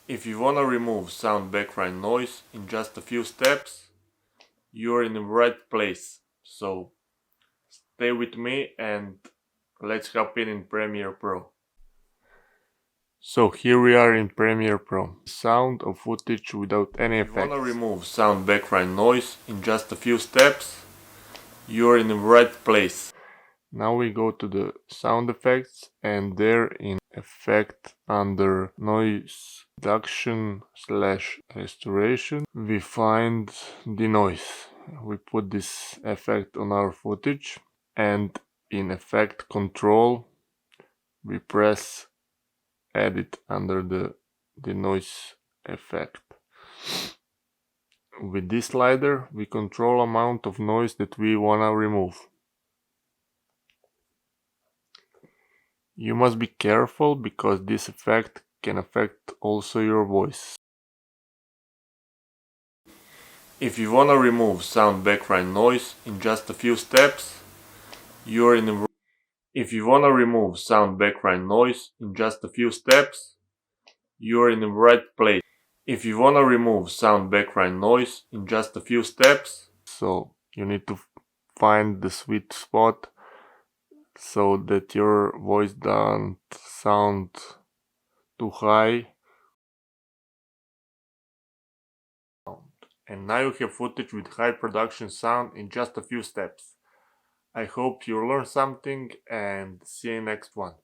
If you wanna remove sound background noise in just a few steps, you're in the right place. So stay with me and let's hop in Premiere Pro. So here we are in Premiere Pro. Sound of footage without any effects. If you wanna remove sound background noise in just a few steps, you're in the right place. Now we go to the sound effects, and there in effect under noise reduction / restoration we find the noise. We put this effect on our footage, and in effect control we press edit under the noise effect. With this slider we control amount of noise that we wanna remove. You must be careful because this effect can affect also your voice. If you wanna remove sound background noise in just a few steps, you're in the If you wanna remove sound background noise in just a few steps, you're in the right place. If you wanna remove sound background noise in just a few steps, so you need to find the sweet spot so that your voice doesn't sound too high. And now you have footage with high production sound in just a few steps. I hope you learned something and see you next one.